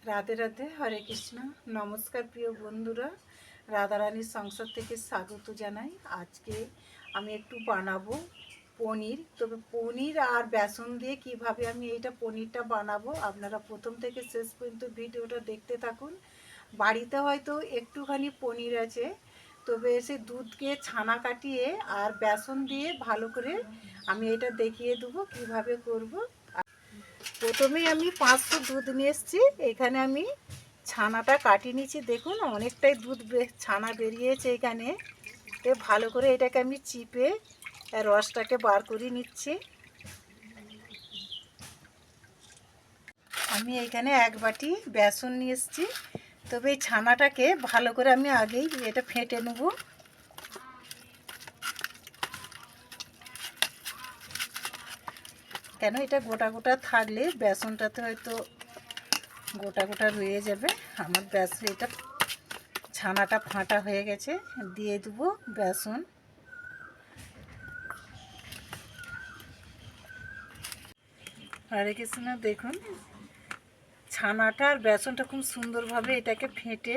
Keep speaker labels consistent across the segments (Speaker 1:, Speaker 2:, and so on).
Speaker 1: রাধে রাধে, হরে কৃষ্ণ। নমস্কার প্রিয় বন্ধুরা, রাধারানীর সংসার থেকে স্বাগত জানাই। আজকে আমি একটু বানাবো পনির। তবে পনির আর বেসন দিয়ে কিভাবে আমি এইটা পনিরটা বানাবো, আপনারা প্রথম থেকে শেষ পর্যন্ত ভিডিওটা দেখতে থাকুন। বাড়িতে হয়তো একটুখানি পনির আছে, তবে সে দুধকে ছানা কাটিয়ে আর বেসন দিয়ে ভালো করে আমি এটা দেখিয়ে দেবো কিভাবে করব। প্রথমেই আমি 500 দুধ নিয়ে এসেছি। এখানে আমি ছানাটা কাটিয়ে নিচ্ছি। দেখুন অনেকটাই দুধ ছানা বেরিয়েছে এখানে। তো ভালো করে এটাকে আমি চিপে রসটাকে বার করে নিচ্ছি। আমি এখানে 1 বাটি বেসন নিয়ে এসেছি। তবে এই ছানাটাকে ভালো করে আমি আগেই এটা ফেটে নেব। কেন এটা গোটা গোটা থাকলে বেসনটাতে হয়তো গোটা গোটা রয়ে যাবে। আমার এটা ছানাটা ফাটা হয়ে গেছে, দিয়ে দেবো বেসন। হরে কৃষ্ণ। দেখুন ছানাটা আর বেসনটা খুব সুন্দরভাবে এটাকে ফেটে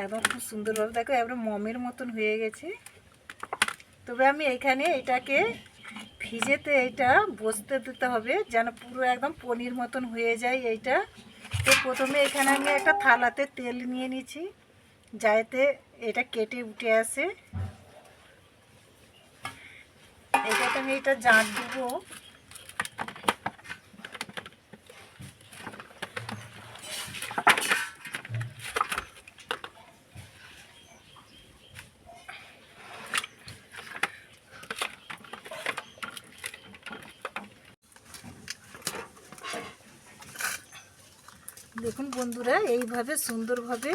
Speaker 1: একদম খুব সুন্দরভাবে দেখো একদম মমের মতন হয়ে গেছে। তবে আমি এখানে এটাকে ভিজেতে এটা বসতে দিতে হবে যেন পুরো একদম পনির মতন হয়ে যায় এইটা। তো প্রথমে এখানে আমি একটা থালাতে তেল নিয়ে নিয়েছি যাতে এটা কেটে উঠে আসে। এটাতে আমি এটা জাঁট দেবো। দেখুন বন্ধুরা, এইভাবে সুন্দরভাবে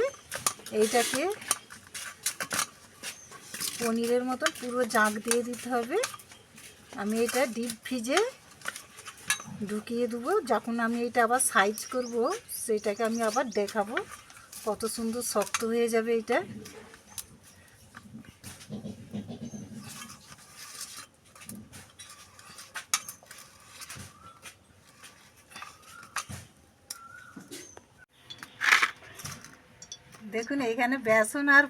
Speaker 1: এইটাকে পনিরের মতো পুরো জাঁক দিয়ে দিতে হবে। আমি এটা ডিপ ফ্রিজে ঢুকিয়ে দেবো। যখন আমি এটা আবার সাইজ করব সেটাকে আমি আবার দেখাবো কত সুন্দর শক্ত হয়ে যাবে এটা। দেখুন এইখানে বেসন আর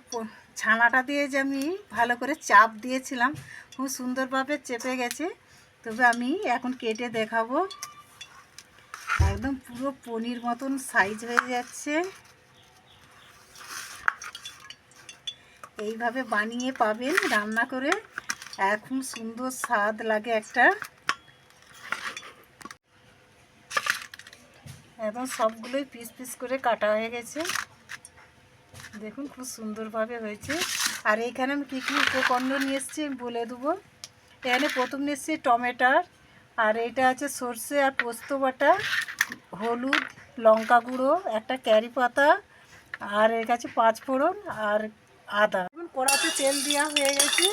Speaker 1: ছানাটা দিয়ে যে আমি ভালো করে চাপ দিয়েছিলাম, খুব সুন্দরভাবে চেপে গেছে। তবে আমি এখন কেটে দেখাবো, একদম পুরো পনির মতন সাইজ হয়ে যাচ্ছে। এইভাবে বানিয়ে পাবেন রান্না করে, এখন সুন্দর স্বাদ লাগে একটা। একদম সবগুলোই পিস পিস করে কাটা হয়ে গেছে। দেখুন খুব সুন্দরভাবে হয়েছে। আর এইখানে আমি কী কী উপকরণ নিয়ে এসেছি বলে দেবো। এখানে প্রথম নিয়ে এসেছি টমেটো, আর এটা আছে সর্ষে আর পোস্ত বাটা, হলুদ, লঙ্কা গুঁড়ো, একটা ক্যারি পাতা, আর এর কাছে 5 ফোড়ন আর আদা। এখন কড়াতে তেল দেওয়া হয়ে গেছে।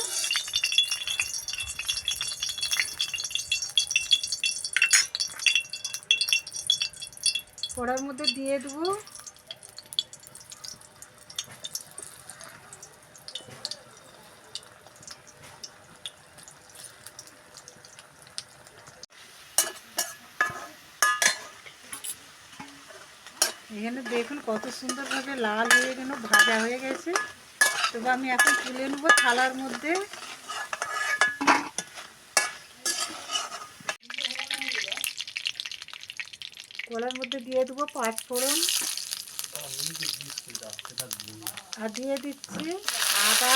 Speaker 1: কড়ার মধ্যে দিয়ে দেবো এখানে। দেখুন কত সুন্দরভাবে লাল হয়ে গেল, ভাজা হয়ে গেছে। তবে আমি এখন তুলে নেব থালার মধ্যে। কড়ার মধ্যে দিয়ে দেবো 5 ফোড়ন, আর দিয়ে দিচ্ছি আদা,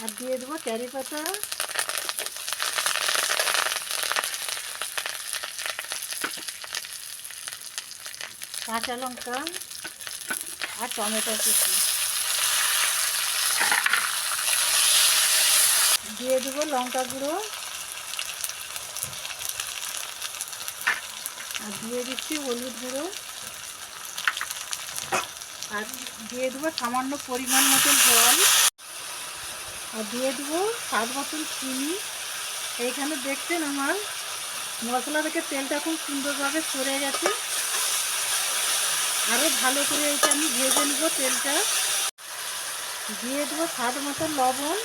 Speaker 1: আর দিয়ে দেবো ক্যারি পাতা, কাঁচা লঙ্কা আর টমেটো কুচি। দিয়ে দেবো লঙ্কা গুঁড়ো, আর দিয়ে দিচ্ছি হলুদ গুঁড়ো, আর দিয়ে দেবো সামান্য পরিমাণ মতন জল, আর দিয়ে দেবো স্বাদ মতন চিনি। এইখানে দেখছেন আমার মশলা থেকে তেলটা খুব সুন্দরভাবে সরে গেছে। আরও ভালো করে এটা আমি ভেজে নেব তেলটা। দিয়ে দেবো স্বাদ মতন লবণ,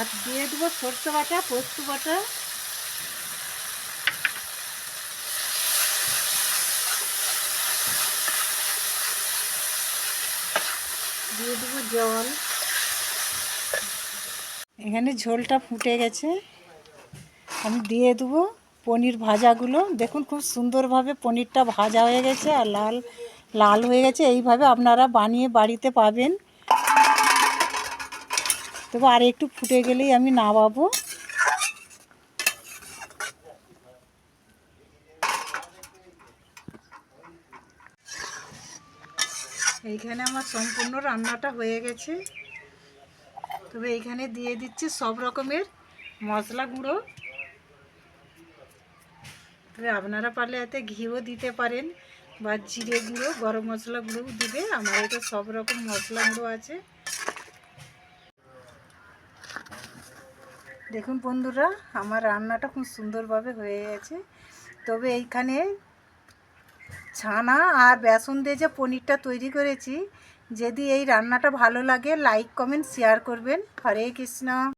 Speaker 1: আর দিয়ে দেবো সরষে বাটা, পোস্ত বাটা, দিয়ে দেবো জল। এখানে ঝোলটা ফুটে গেছে, আমি দিয়ে দেবো পনির ভাজাগুলো। দেখুন খুব সুন্দরভাবে পনিরটা ভাজা হয়ে গেছে আর লাল লাল হয়ে গেছে। এইভাবে আপনারা বানিয়ে বাড়িতে পাবেন। তবে আর একটু ফুটে গেলেই আমি নামাবো। এইখানে আমার সম্পূর্ণ রান্নাটা হয়ে গেছে। তবে এইখানে দিয়ে দিচ্ছি সব রকমের মশলা গুঁড়ো। তবে আপনারা পারলে এতে ঘিও দিতে পারেন বা জিরে গুঁড়ো, গরম মশলা গুঁড়োও দিবে। আমার এটা সব রকম মশলা গুঁড়ো আছে। দেখুন বন্ধুরা, আমার রান্নাটা খুব সুন্দরভাবে হয়ে গেছে। তবে এইখানে ছানা আর বেসন দিয়ে যে পনিরটা তৈরি করেছি, যদি এই রান্নাটা ভালো লাগে লাইক কমেন্ট শেয়ার করবেন। হরে কৃষ্ণ।